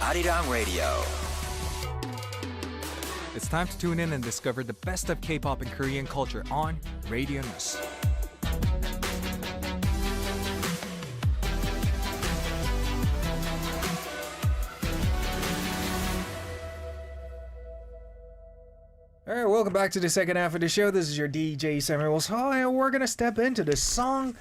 Arirang Radio. It's time to tune in and discover the best of K-pop and Korean culture on Radio News. All right, welcome back to the second half of the show. This is your DJ Samuel Ho, and we're gonna step into the song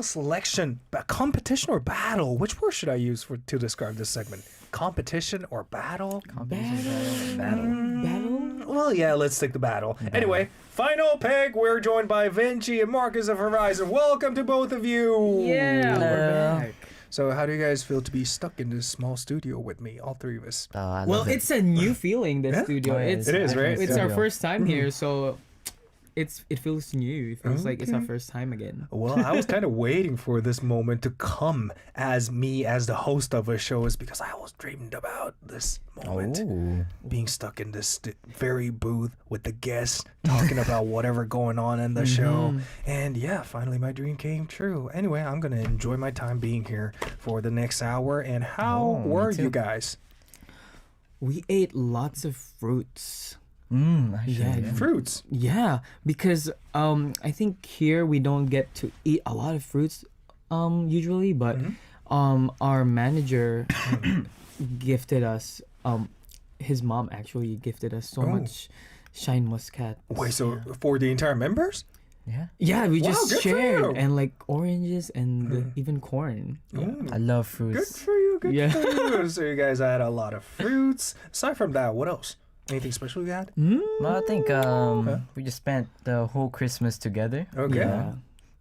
selection, competition or battle. Which word should I use to describe this segment? Competition or battle? Battle? Well, yeah, let's stick to battle. Anyway, final pick. We're joined by Vinci and Marcus of HORI7ON. Welcome to both of you. Yeah, we're back. So, how do you guys feel to be stuck in this small studio with me, all three of us? Well, it's a new feeling, the studio. Oh, yeah, It is, right? It's Yeah. our first time here, so it feels new. It feels like it's our first time again. Well, I was kind of waiting for this moment to come as me as the host of a show, is because I always dreamed about this moment. Being stuck in this very booth with the guests talking about whatever going on in the show. And yeah, finally my dream came true. Anyway, I'm going to enjoy my time being here for the next hour. And how were you guys? We ate lots of fruits. Fruits. Yeah, because I think here we don't get to eat a lot of fruits usually, but our manager gifted us his mom actually gifted us so much shine muscat. Wait, so for the entire members? Yeah, we just good for shared, you. and like oranges and even corn. I love fruits. Good for you, good Yeah. for you. So you guys had a lot of fruits. Aside from that, what else? Anything special you had? Well, I think we just spent the whole Christmas together. Okay. Yeah.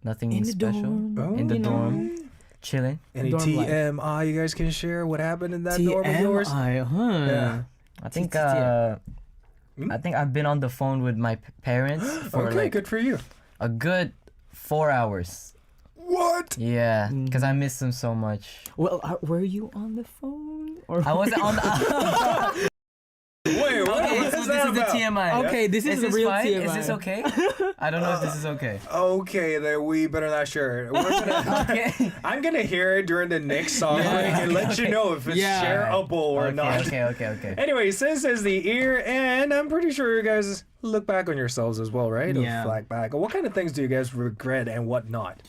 Nothing In the special. dorm. In the You know. dorm. Chilling. Any Dorm life. TMI you guys can share? What happened in that dorm of yours? TMI, huh? Yeah. I think TTT. I think I've been on the phone with my parents for Okay, like good for you. a good 4 hours. What? Yeah, because I miss them so much. Well, were you on the phone? Or I wasn't on the. Wait, what? Okay, What so is this that is the about? TMI. Okay, this is Is the this real fine? TMI. Is this okay? I don't know if this is okay. Okay, then we better not share it. We're gonna, Okay. I'm gonna hear it during the next song and let you know if it's Yeah. shareable or not. Okay. Anyway, since it's the ear, and I'm pretty sure you guys look back on yourselves as well, right? Yeah. Or flag back. What kind of things do you guys regret and what not?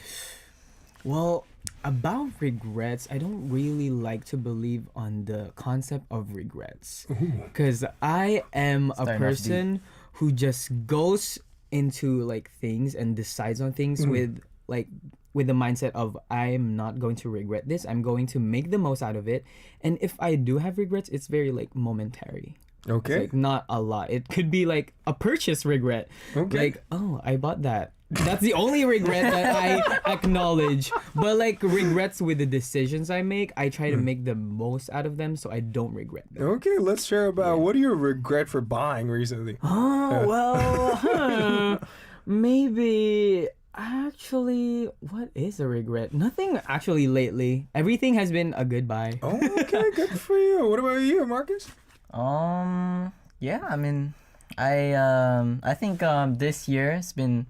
Well, about regrets, I don't really like to believe on the concept of regrets. Because I am a Starting off person who just goes into like things and decides on things with the mindset of I'm not going to regret this. I'm going to make the most out of it. And if I do have regrets, it's very like momentary. Okay. Like not a lot. It could be like a purchase regret. Okay. Like, oh, I bought that. That's the only regret that I acknowledge. But like regrets with the decisions I make, I try to make the most out of them so I don't regret them. Okay, let's share about what do you regret for buying recently? Oh, well, maybe actually, what is a regret? Nothing actually lately. Everything has been a goodbye. Okay, good for you. What about you, Marcus? Yeah, I mean, I think this year has been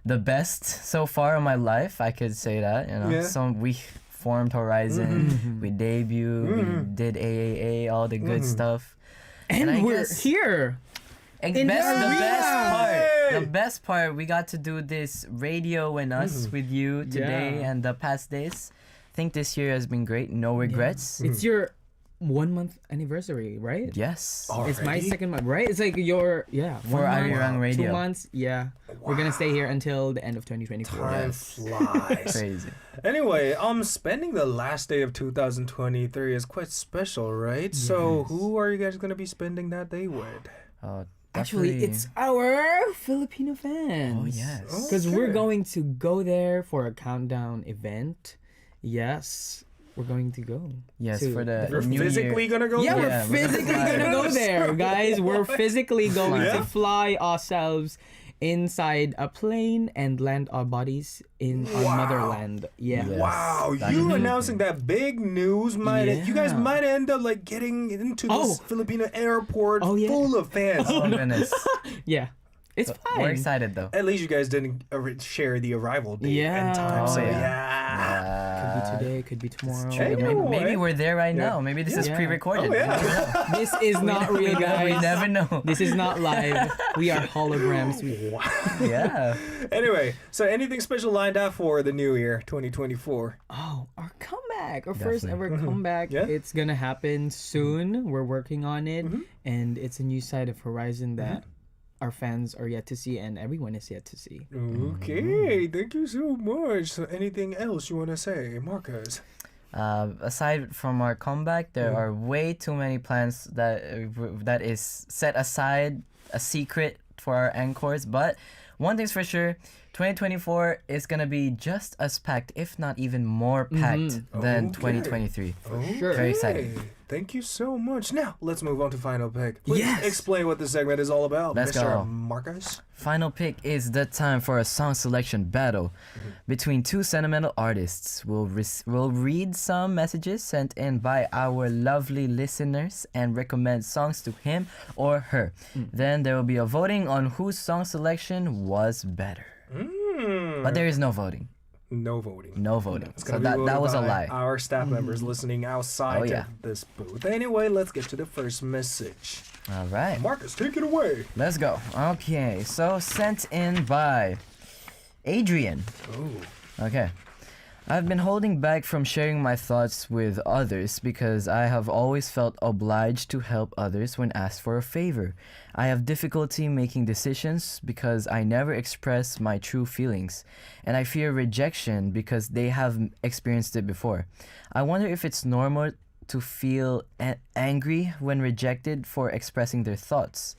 the best so far in my life. I could say that, you know. Yeah. So we formed HORI7ON, we debuted, we did AAA, all the good stuff. And I we're guess- here. And In the best part, we got to do this radio and us with you today Yeah. and the past days. I think this year has been great. No regrets. It's your 1 month anniversary, right? Yes. It's my Already? second month, right? It's like your, For 1 month, Arirang Radio. 2 months, yeah. We're gonna stay here until the end of 2024. Time flies. Crazy. Anyway, spending the last day of 2023 is quite special, right? So, who are you guys gonna be spending that day with? Actually, Definitely. it's our Filipino fans. Oh, yes. Because we're Okay. going to go there for a countdown event. Yes, we're going to go. Yes, to for the You're New physically Year. gonna go? Yeah, there? we're Yeah, we're gonna physically fly. gonna go there, guys. We're physically going Yeah. to fly ourselves inside a plane and land our bodies in our Wow. motherland. Yeah. Yes. Wow, That you is announcing that big news you guys Yeah. might end up like getting into this Oh. Filipino airport Oh, yeah. full of fans. Oh, goodness. Yeah. It's fine. We're excited though. At least you guys didn't share the arrival date Yeah. and time. Oh, so yeah. yeah. Could be today, could be tomorrow. Hey, Maybe, no maybe way. we're there right Yeah. now. Maybe this is Yeah. pre-recorded. Oh, yeah. This is not real, guys. We never know. This is not live. We are holograms. Wow. Yeah. Anyway, so anything special lined up for the new year, 2024? Oh, our comeback, our first Definitely. ever comeback. Yeah. It's gonna happen soon. We're working on it, and it's a new side of Horizon that our fans are yet to see, and everyone is yet to see. Okay, thank you so much. So anything else you want to say, Marcus? Aside from our comeback, there are way too many plans that is set aside a secret for our encores. But one thing's for sure, 2024 is gonna be just as packed, if not even more packed than Okay. 2023. Sure. Very exciting. Thank you so much. Now, let's move on to Final Pick. Please Yes. explain what this segment is all about, Let's Mr. go. Marcus. Final pick is the time for a song selection battle between two sentimental artists. We'll read some messages sent in by our lovely listeners and recommend songs to him or her. Then there will be a voting on whose song selection was better. But there is no voting. No voting. No voting. It's So gonna be that voted was a by lie. Our staff members listening outside Oh, yeah. of this booth. Anyway, let's get to the first message. All right. Marcus, take it away. Let's go. Okay. So sent in by Adrian. Oh. Okay. I've been holding back from sharing my thoughts with others because I have always felt obliged to help others when asked for a favor. I have difficulty making decisions because I never express my true feelings, and I fear rejection because they have experienced it before. I wonder if it's normal to feel angry when rejected for expressing their thoughts.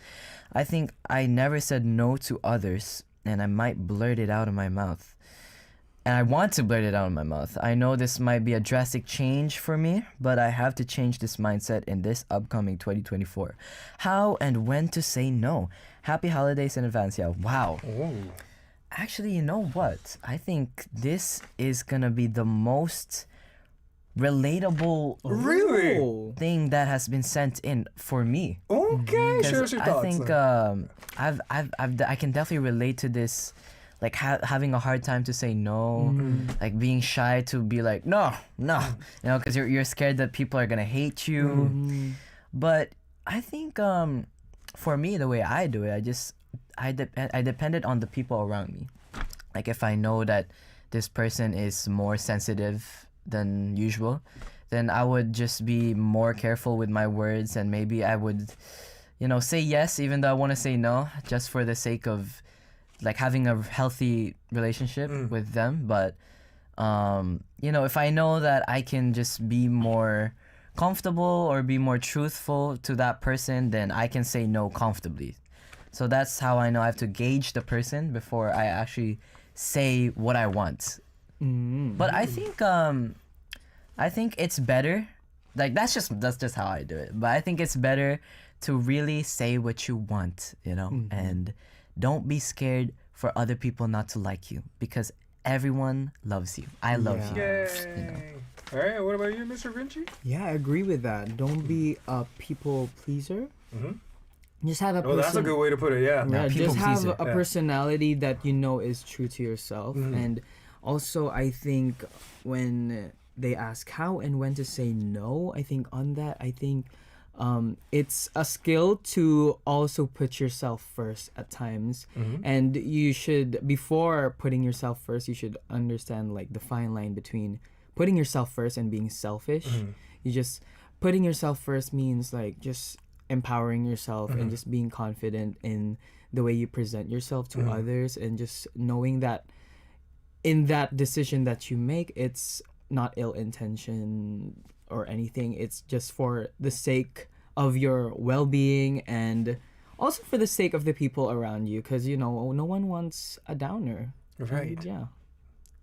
I think I never said no to others, and I might blurt it out of my mouth. And I want to blurt it out of my mouth. I know this might be a drastic change for me, but I have to change this mindset in this upcoming 2024. How and when to say no. Happy holidays in advance. Yeah, wow. Oh. Actually, you know what? I think this is gonna be the most relatable Really? Oh. thing that has been sent in for me. Okay, share us 'Cause your I thoughts. think then. I can definitely relate to this, like having a hard time to say no, like being shy to be like no, because you're scared that people are gonna hate you. But I think for me, the way I do it, I depended on the people around me. Like if I know that this person is more sensitive than usual, then I would just be more careful with my words, and maybe I would, say yes even though I want to say no, just for the sake of like having a healthy relationship with them. But if I know that I can just be more comfortable or be more truthful to that person, then I can say no comfortably. So that's how I know I have to gauge the person before I actually say what I want. But I think it's better, like that's just how I do it. But I think it's better to really say what you want, and don't be scared for other people not to like you, because everyone loves you. I love you. Yay. All right, what about you, Mr. Vinci? Yeah, I agree with that. Don't be a people pleaser. Just have a Oh, that's a good way to put it, yeah. Yeah, people just have pleaser. a Yeah. personality that you know is true to yourself. And also, I think when they ask how and when to say no, I think it's a skill to also put yourself first at times. And you should, before putting yourself first, you should understand like the fine line between putting yourself first and being selfish. You just, putting yourself first means like just empowering yourself and just being confident in the way you present yourself to others, and just knowing that in that decision that you make, it's not ill intention or anything. It's just for the sake of your well-being, and also for the sake of the people around you, because no one wants a downer. Right. And, yeah.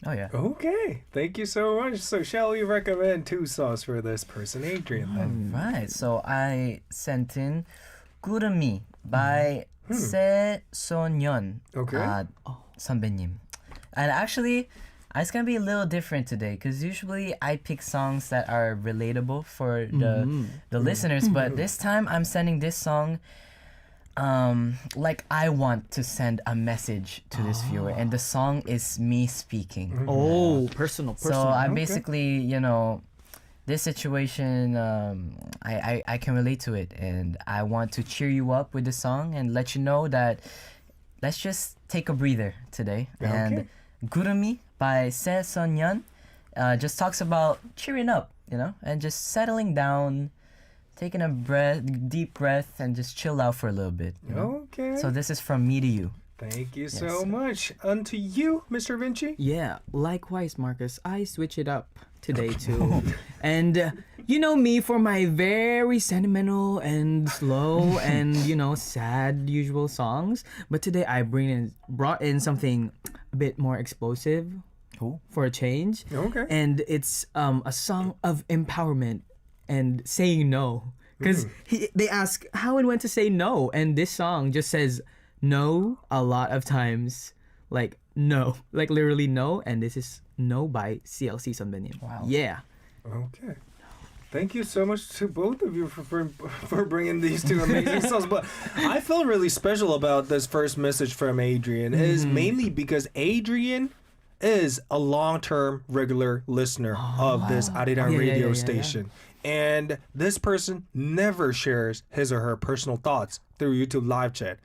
Oh yeah. Okay, thank you so much. So shall we recommend two songs for this person, Adrian, then? Right. So I sent in Gurumi by 세소년 Okay. 선배님. And actually, it's gonna be a little different today, because usually I pick songs that are relatable for the listeners, but this time I'm sending this song like I want to send a message to this viewer, and the song is me speaking. Oh, personal. So I basically, this situation, I can relate to it, and I want to cheer you up with the song and let you know that let's just take a breather today. And Gurumi by HORI7ON just talks about cheering up, and just settling down, taking a deep breath, and just chill out for a little bit. Okay. So this is from me to you. Thank you so much. Unto you, Mr. Vinci. Yeah, likewise, Marcus. I switch it up today too. And you know me for my very sentimental and slow and sad usual songs. But today I brought in something a bit more explosive. Cool. For a change. Okay. And it's a song of empowerment and saying no. Because they ask how and when to say no, and this song just says no a lot of times, like no, like literally no, and this is No by CLC 선배님. Wow. Yeah. Okay. Thank you so much to both of you for bringing these two amazing songs. But I felt really special about this first message from Adrian is mainly because Adrian is a long-term regular listener of this Ariran radio station. And this person never shares his or her personal thoughts through YouTube live chat,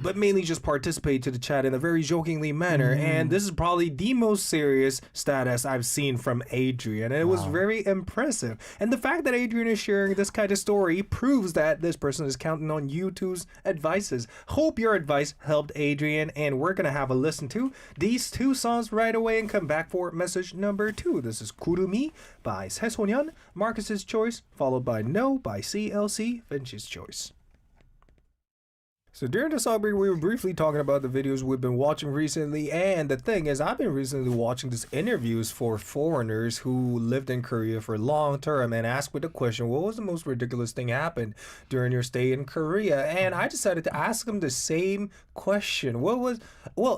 but mainly just participate to the chat in a very jokingly manner. And this is probably the most serious status I've seen from Adrian. And it was very impressive. And the fact that Adrian is sharing this kind of story proves that this person is counting on YouTube's advices. Hope your advice helped Adrian. And we're going to have a listen to these two songs right away and come back for message number 2. This is Kurumi by HORI7ON, Marcus's choice, followed by No by CLC, Vinci's choice. So during the song break, we were briefly talking about the videos we've been watching recently, and the thing is, I've been recently watching these interviews for foreigners who lived in Korea for long term and asked with the question, what was the most ridiculous thing happened during your stay in Korea? And I decided to ask them the same question. Well,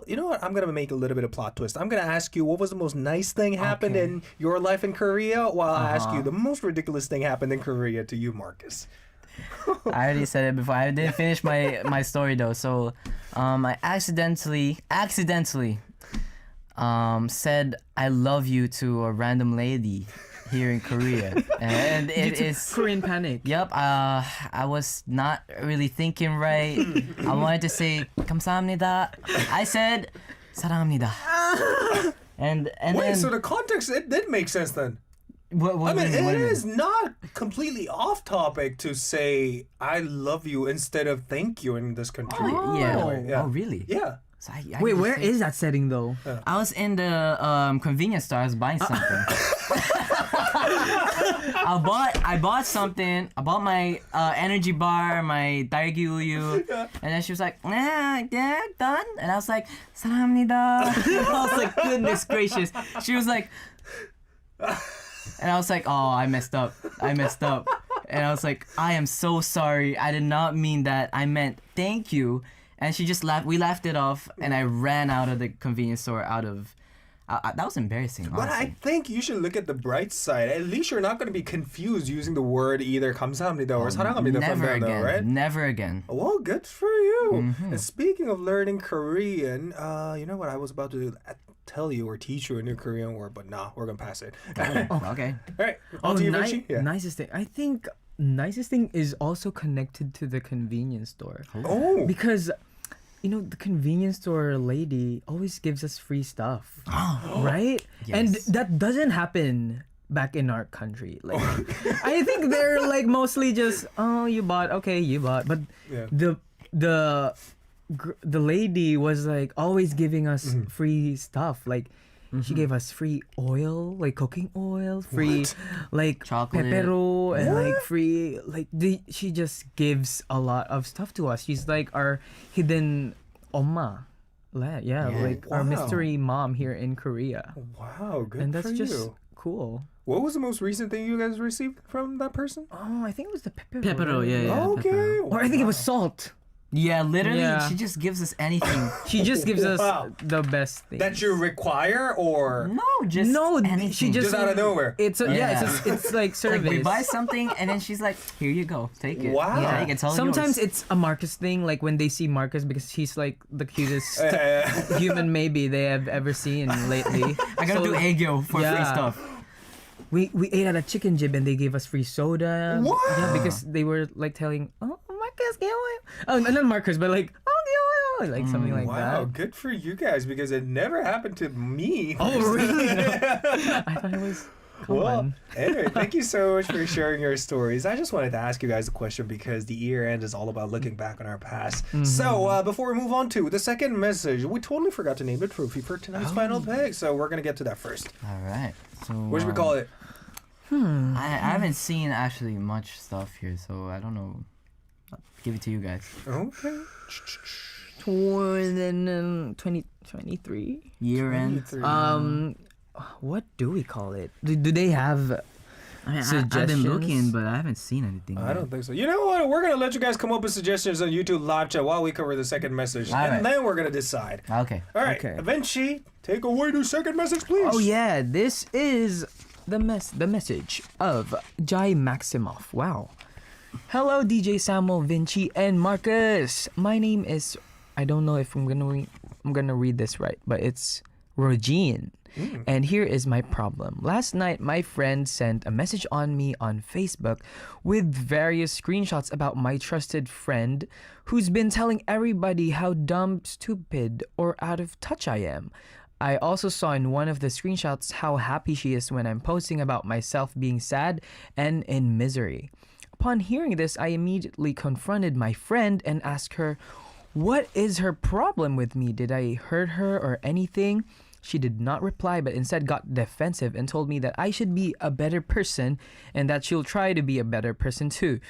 you know what? I'm going to make a little bit of plot twist. I'm going to ask you, what was the most nice thing happened in your life in Korea? While I ask you the most ridiculous thing happened in Korea to you, Marcus. I already said it before. I didn't finish my story though. So, I accidentally said I love you to a random lady here in Korea, and it is Korean panic. Yep. I was not really thinking right. I wanted to say 감사합니다. I said 사랑합니다. And wait, then, so the context, it did make sense then. what I mean, what it is not completely off topic to say I love you instead of thank you in this country. Oh, really? Yeah. So I Wait, just where said- is that setting though? I was in the convenience store. I was buying something. I bought something. I bought my energy bar, my 딸기 우유, and then she was like, yeah, done. And I was like, 사랑합니다. And I was like, goodness gracious. She was like, and I was like, oh, I messed up. And I was like, I am so sorry. I did not mean that. I meant thank you. And she just laughed. We laughed it off, and I ran out of the convenience store. That was embarrassing. But I Honestly. think you should look at the bright side. At least you're not going to be confused using the word either 감사합니다 or 사랑합니다 from Never now, again. right? Never again. Well, good for you. And speaking of learning Korean, you know what I was about to tell you or teach you a new Korean word, but nah, we're going to pass it. Okay. All right. On to you, Vinci. Nicest thing. I think nicest thing is also connected to the convenience store. Oh. Because the convenience store lady always gives us free stuff. Right? Yes. And that doesn't happen back in our country. Like I think they're like mostly just, oh, you bought. But Yeah. the lady was like always giving us free stuff. Like she gave us free oil, like cooking oil, free like Chocolate. pepero, and like free like she just gives a lot of stuff to us. She's like our hidden 엄마. Like our Wow. mystery mom here in Korea. Wow, good And that's for just you. cool. What was the most recent thing you guys received from that person? Oh, I think it was the pepero. Pepero, yeah. Okay. Or I think it was salt. Yeah, literally, Yeah. she just gives us anything. She just gives us Wow. the best thing. That you require, or No, just No, anything. she just out of nowhere? It's it's like service. Like we buy something and then she's like, "Here you go, take it." Wow. Yeah, it's all Sometimes yours. it's a Marcus thing, like when they see Marcus because he's like the cutest Uh, human maybe they have ever seen lately. I gotta do aegyo for free Yeah. stuff. We ate at a chicken jib and they gave us free soda. What? Yeah, because they were like telling, oh Marcus, give away. Oh, not Marcus, but like, oh give away, like something like wow, that. good for you guys, because it never happened to me. Oh really? I thought it was. Come Well, on. anyway, thank you so much for sharing your stories. I just wanted to ask you guys a question because the year end is all about looking back on our past. So, before we move on to the second message, we totally forgot to name the trophy for tonight's final pick. So, we're going to get to that first. All right. So What should we call it? I haven't seen actually much stuff here, so I don't know. I'll give it to you guys. Okay. 2023. Year end. 23. What do we call it? Do they have I mean, I've suggestions? been looking, but I haven't seen anything. I yet. don't think so. You know what? We're going to let you guys come up with suggestions on YouTube live chat while we cover the second message. All and right. then we're going to decide. Okay. All right. Okay. Vinci, take away the second message, please. Oh yeah, this is the message of Jai Maximoff. Wow. Hello DJ Samuel, Vinci, and Marcus. My name is, I don't know if I'm gonna read this right, but it's Rogine. And here is my problem. Last night, my friend sent a message on me on Facebook with various screenshots about my trusted friend who's been telling everybody how dumb, stupid, or out of touch I am. I also saw in one of the screenshots how happy she is when I'm posting about myself being sad and in misery. Upon hearing this, I immediately confronted my friend and asked her, what is her problem with me? Did I hurt her or anything? She did not reply, but instead got defensive and told me that I should be a better person and that she'll try to be a better person too.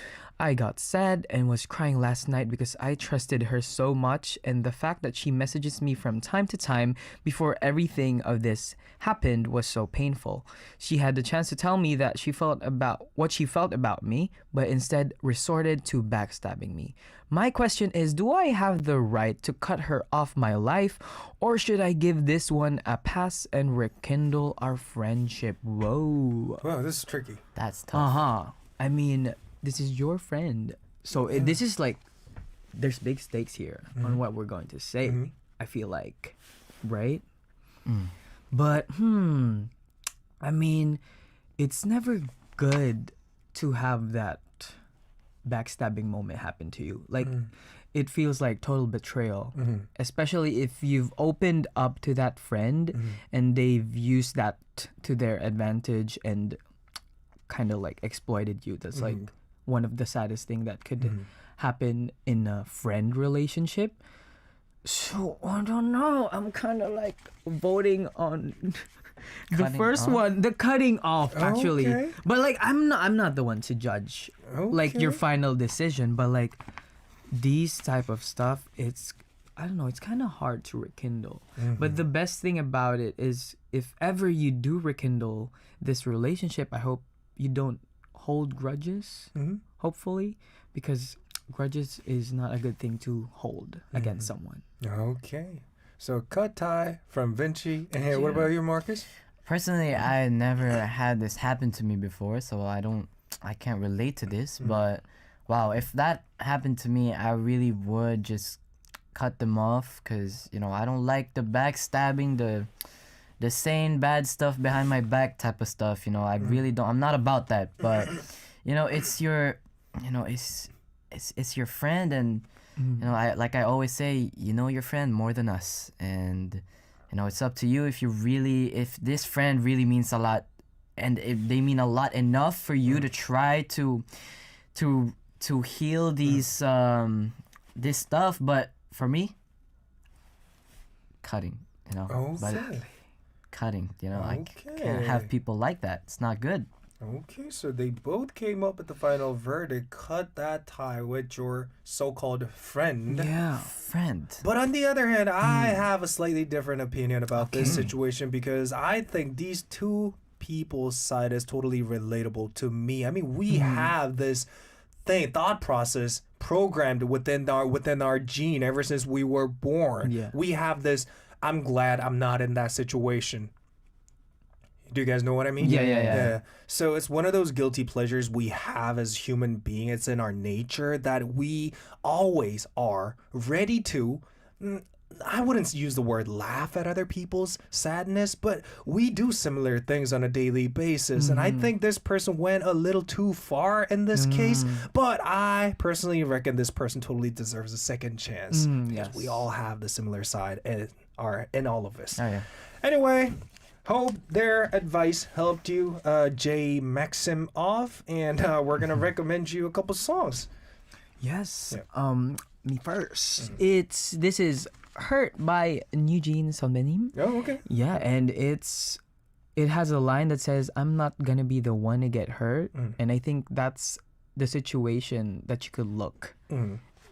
I got sad and was crying last night because I trusted her so much, and the fact that she messages me from time to time before everything of this happened was so painful. She had the chance to tell me that she felt about what she felt about me, but instead resorted to backstabbing me. My question is, do I have the right to cut her off my life, or should I give this one a pass and rekindle our friendship? Whoa. Wow, this is tricky. That's tough. Uh-huh. I mean, this is your friend. So this is like, there's big stakes here on what we're going to say. I feel like, right? But, I mean, it's never good to have that backstabbing moment happen to you. Like, it feels like total betrayal, especially if you've opened up to that friend and they've used that to their advantage and kind of like exploited you. That's like one of the saddest thing that could happen in a friend relationship. So I don't know, I'm kind of like voting on the Cutting first off? one, the cutting off actually. Okay. But like I'm not the one to judge like your Okay. final decision, but like these type of stuff, it's, I don't know, it's kind of hard to rekindle. But the best thing about it is if ever you do rekindle this relationship, I hope you don't hold grudges, hopefully, because grudges is not a good thing to hold against someone. Okay. So, cut tie from Vinci. And hey, what about you, Marcus? Personally, I never had this happen to me before, so I can't relate to this. But wow, if that happened to me, I really would just cut them off, because I don't like the backstabbing, the saying bad stuff behind my back type of stuff. I really don't. I'm not about that. But it's your, it's your friend, and I always say, your friend more than us, and it's up to you if this friend really means a lot, and if they mean a lot enough for you to try to heal these this stuff. But for me, cutting, but Okay. cutting, I Okay. can't have people like that. It's not good. Okay, so they both came up with the final verdict. Cut that tie with your so-called friend. Yeah. Friend. But on the other hand, I have a slightly different opinion about this situation, because I think these two people's side is totally relatable to me. I mean, we have this thought process programmed within our gene ever since we were born. Yeah. We have this, I'm glad I'm not in that situation. Do you guys know what I mean? Yeah. So it's one of those guilty pleasures we have as human beings. It's in our nature that we always are ready to, I wouldn't use the word laugh at other people's sadness, but we do similar things on a daily basis. And I think this person went a little too far in this case, but I personally reckon this person totally deserves a second chance. Because yes. we all have the similar side in all of us. Oh yeah. Anyway, hope their advice helped you, J. Maximoff, and we're gonna recommend you a couple songs. Yes. Yeah. Me first. This is Hurt by Eugene Sonbenim. Oh, okay. Yeah, and it has a line that says, "I'm not gonna be the one to get hurt," and I think that's the situation that you could look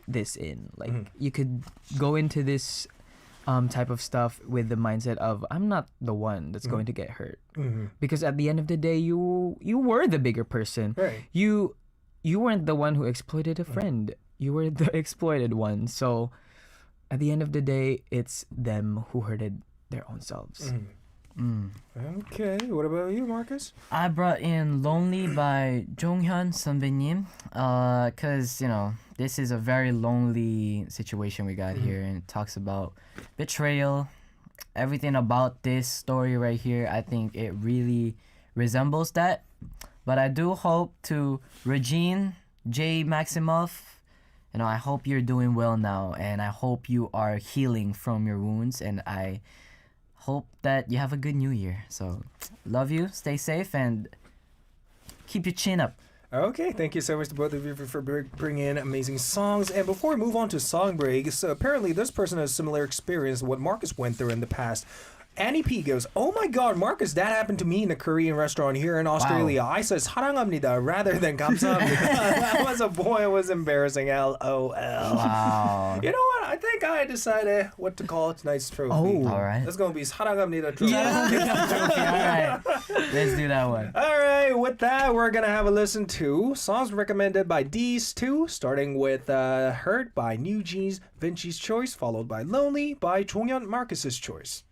this in. Like you could go into this type of stuff with the mindset of, I'm not the one that's going to get hurt, because at the end of the day, you were the bigger person. Right. You weren't the one who exploited a friend. You were the exploited one. So at the end of the day, it's them who hurted their own selves. Okay, what about you, Marcus? I brought in Lonely by Jonghyun 선배님, cause this is a very lonely situation we got here, and it talks about betrayal. Everything about this story right here, I think it really resembles that. But I do hope to Regine J. Maximoff, I hope you're doing well now, and I hope you are healing from your wounds, and I hope that you have a good new year. So, love you, stay safe, and keep your chin up. Okay, thank you so much to both of you for bringing in amazing songs. And before we move on to song breaks, apparently this person has a similar experience to what Marcus went through in the past. Annie P goes, "Oh my God, Marcus, that happened to me in a Korean restaurant here in Australia. I says 사랑합니다 rather than 감사합니다." That was it was embarrassing. LOL. Wow. You know what? I think I decided what to call tonight's trophy. Oh, all right. It's gonna be 사랑합니다 trophy. All right, let's do that one. All right, with that, we're gonna have a listen to songs recommended by these two, starting with "Hurt" by New Jeans, Vinci's choice, followed by "Lonely" by Chonghyun, Marcus's choice.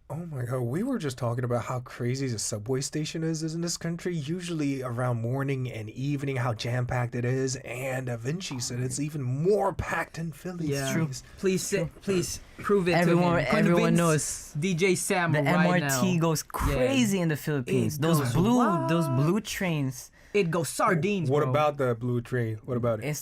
Oh my God, we were just talking about how crazy the subway station is in this country, usually around morning and evening, how jam-packed it is, and Vinci said it's even more packed in Philly. Yeah. True. Please prove it Everyone to him. everyone Convince knows DJ Sam the right MRT now. goes crazy in the Philippines. Those blue trains. It goes sardines, What bro. about the blue train? What about it?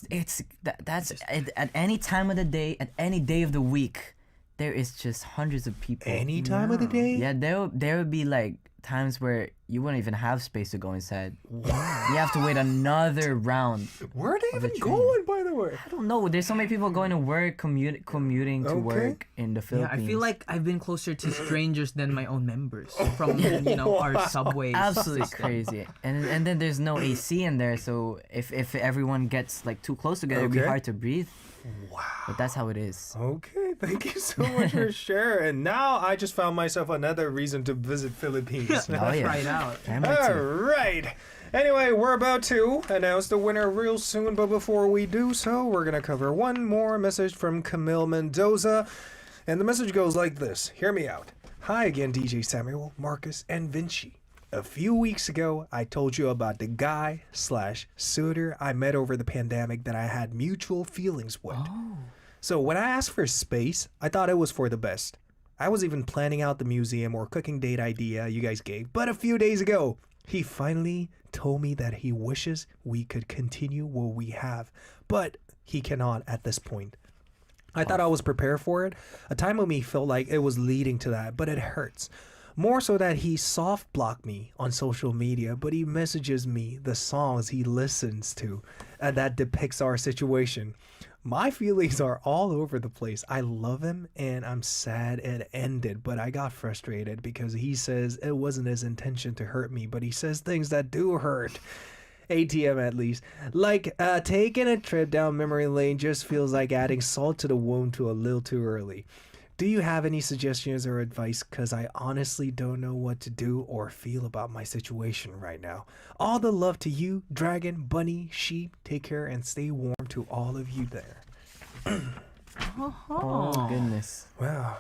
That's at any time of the day, at any day of the week, there is just hundreds of people. Any time of the day? Yeah, there would be like times where you wouldn't even have space to go inside. Wow. You have to wait another round. Where are they of the even train. going, by the way? I don't know. There's so many people going to work, commuting to Okay. work in the Yeah, Philippines. I feel like I've been closer to strangers than my own members from our subways. absolutely crazy. And then there's no AC in there, so if everyone gets like too close together, it'd be Okay. hard to breathe. Wow. But that's how it is. Okay, thank you so much for sharing. Now I just found myself another reason to visit Philippines. Oh, yeah. Try it out. All right. Anyway, we're about to announce the winner real soon, but before we do so, we're going to cover one more message from Camille Mendoza. And the message goes like this. Hear me out. Hi again, DJ Samuel, Marcus, and Vinci. A few weeks ago, I told you about the guy/suitor I met over the pandemic that I had mutual feelings with. So when I asked for space, I thought it was for the best. I was even planning out the museum or cooking date idea you guys gave, but a few days ago, he finally told me that he wishes we could continue what we have, but he cannot at this point. I thought I was prepared for it. A time of me felt like it was leading to that, but it hurts. More so that he soft blocked me on social media, but he messages me the songs he listens to that depicts our situation. My feelings are all over the place. I love him and I'm sad it ended, but I got frustrated because he says it wasn't his intention to hurt me, but he says things that do hurt. ATM at least. Like taking a trip down memory lane just feels like adding salt to the wound too a little too early. Do you have any suggestions or advice? Because I honestly don't know what to do or feel about my situation right now. All the love to you, Dragon, Bunny, Sheep. Take care and stay warm to all of you there. Oh goodness. Wow.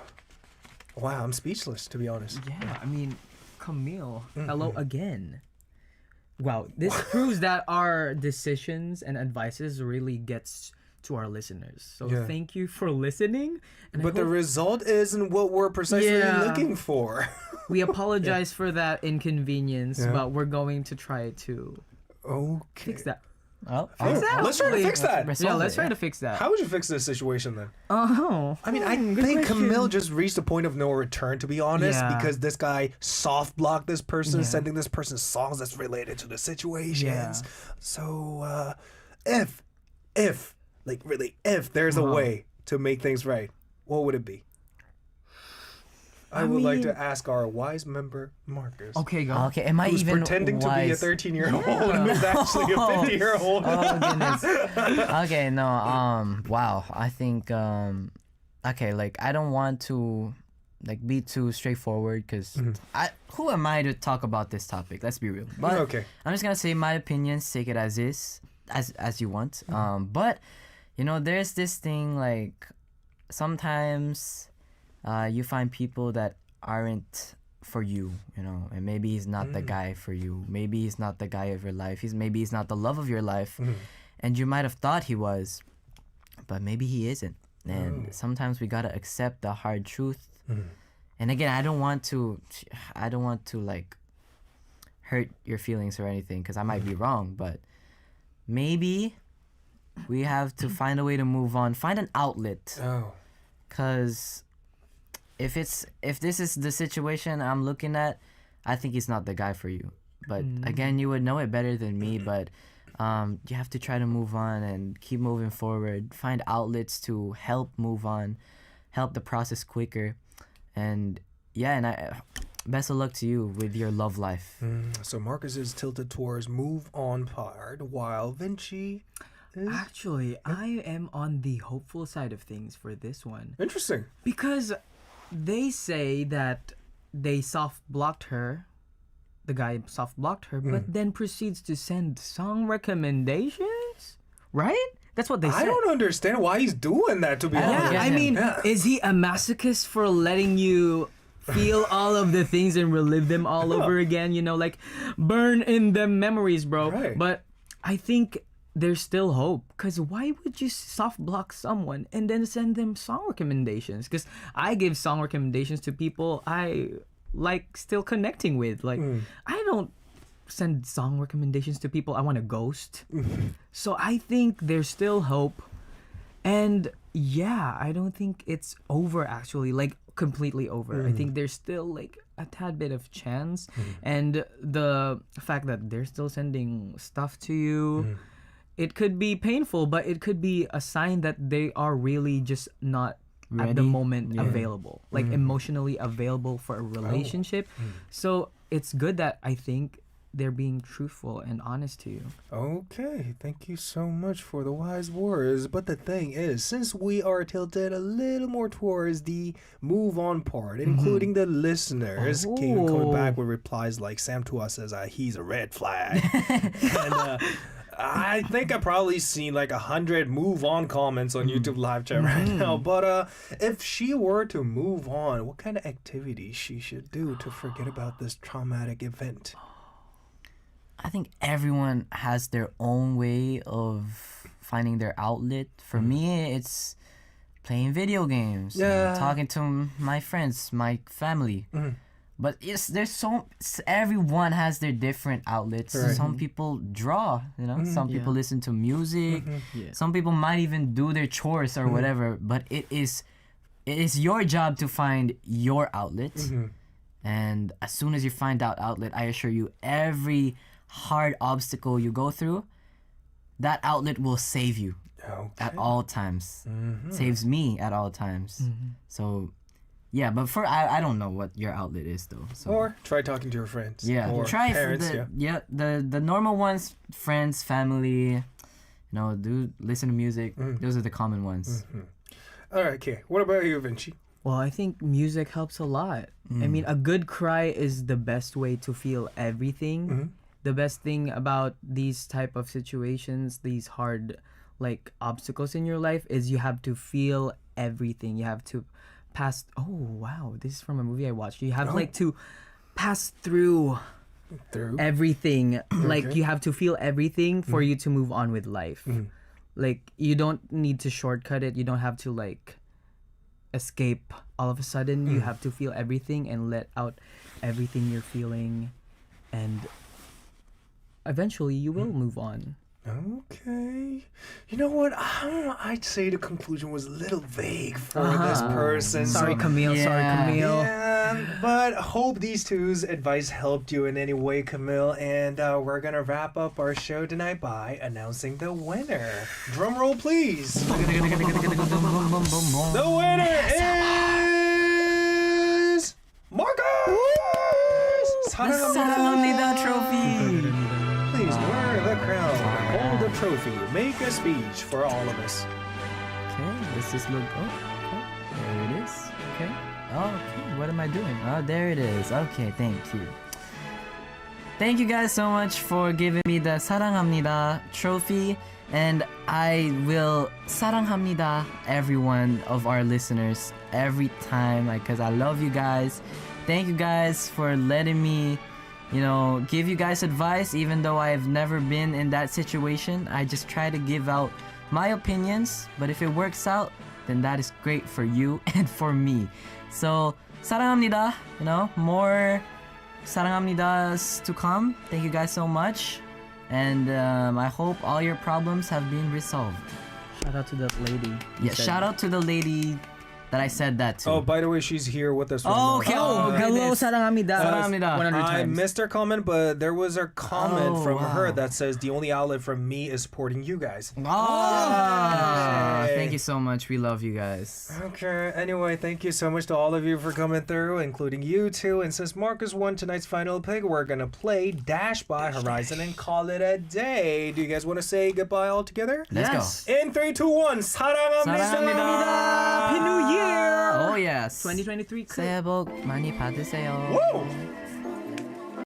Wow, I'm speechless, to be honest. Yeah, I mean, Camille, hello again. Wow, this proves that our decisions and advices really gets to our listeners. So thank you for listening. And But the result isn't what we're precisely looking for. we apologize for that inconvenience, but we're going to try to fix that. Oh, Let's try to fix that. Let's try to fix that. How would you fix this situation then? Oh, I mean, I think Camille just reached a point of no return, to be honest, because this guy soft blocked this person, sending this person songs that's related to the situations. So, if there's a way to make things right, what would it be? I would like to ask our wise member, Marcus. Okay, go. Okay, am I Who's even pretending wise? to be a 13-year-old and is actually a 50-year-old. Oh goodness. Okay, no. Wow. I think. Okay, like I don't want to, like, be too straightforward because who am I to talk about this topic? Let's be real. But I'm just gonna say my opinions. Take it as is, as you want. But there's this thing like sometimes. You find people that aren't for you, and maybe he's not the guy for you. Maybe he's not the guy of your life. Maybe he's not the love of your life, and you might have thought he was, but maybe he isn't. And sometimes we gotta accept the hard truth. And again, I don't want to like hurt your feelings or anything because I might be wrong, but maybe we have to find a way to move on, find an outlet, because. If this is the situation I'm looking at, I think he's not the guy for you. But again, you would know it better than me. But you have to try to move on and keep moving forward. Find outlets to help move on, help the process quicker, and I best of luck to you with your love life. So Marcus is tilted towards move on part, while Vinci. Actually, I am on the hopeful side of things for this one. Interesting. Because they say that they soft blocked her, the guy soft blocked her, but then proceeds to send song recommendations, right? That's what they said. I don't understand why he's doing that, to be honest. Yeah, I mean, is he a masochist for letting you feel all of the things and relive them all over again? Like burn in them memories, bro. Right. But I think there's still hope, because why would you soft block someone and then send them song recommendations? Because I give song recommendations to people I like still connecting with. Like I don't send song recommendations to people I want to ghost. So I think there's still hope, and I don't think it's over actually, like completely over. I think there's still like a tad bit of chance, and the fact that they're still sending stuff to you. It could be painful, but it could be a sign that they are really just not ready at the moment available, like emotionally available for a relationship. So it's good that I think they're being truthful and honest to you. Okay, thank you so much for the wise words. But the thing is, since we are tilted a little more towards the move on part, including the listeners, came coming back with replies like Sam Tua says he's a red flag. And I think I've probably seen like 100 move on comments on YouTube live chat right now. But if she were to move on, what kind of activities she should do to forget about this traumatic event? I think everyone has their own way of finding their outlet. For me, it's playing video games, talking to my friends, my family. But everyone has their different outlets. Right. Some people draw, some people listen to music. Some people might even do their chores or whatever. But it is your job to find your outlet. And as soon as you find that outlet, I assure you, every hard obstacle you go through, that outlet will save you at all times. Saves me at all times. So. Yeah, but I don't know what your outlet is though. So. Or try talking to your friends. Yeah, or try parents. The normal ones, friends, family. Do listen to music. Those are the common ones. All right, okay. What about you, Vinci? Well, I think music helps a lot. I mean, a good cry is the best way to feel everything. The best thing about these type of situations, these hard like obstacles in your life, is you have to feel everything. You have to pass. Oh wow, this is from a movie I watched. You have like to pass through everything. Like you have to feel everything for you to move on with life. Like you don't need to shortcut it. You don't have to like escape all of a sudden. You have to feel everything and let out everything you're feeling, and eventually you will move on. Okay. You know what? I don't know. I'd say the conclusion was a little vague for this person. Sorry, so- Camille. Sorry, Camille. Yeah, but hope these two's advice helped you in any way, Camille. And we're gonna wrap up our show tonight by announcing the winner. Drum roll, please. The winner is Marcus. 사랑합니다 trophy. Please wear the crown, hold the trophy, make a speech for all of us. Okay, let's just look. Oh, okay. There it is. Okay. Oh, okay. What am I doing? Oh, there it is. Okay, thank you. Thank you guys so much for giving me the 사랑합니다 trophy. And I will 사랑합니다 every one of our listeners every time, because I love you guys. Thank you guys for letting me, give you guys advice, even though I've never been in that situation. I just try to give out my opinions, but if it works out, then that is great for you and for me. So, 사랑합니다. More 사랑합니다's to come. Thank you guys so much. And I hope all your problems have been resolved. Shout out to that lady. Yeah, shout out to the lady that I said that to. Oh, by the way, she's here with us. Oh, okay. Hello, sarangamida. 사랑합니다. 100 I times. missed her comment, but there was a comment from her wow. that says the only outlet from me is supporting you guys. Oh, Yay. thank you so much. We love you guys. Okay, anyway, thank you so much to all of you for coming through, including you two. And since Marcus won tonight's final pick, we're gonna play Dash by Horizon and call it a day. Do you guys want to say goodbye all together? Let's go. In 3, 2, 1, 사랑합니다. Happy New Year! Oh yes. 2023. 새해 복 많이 받으세요. Woo!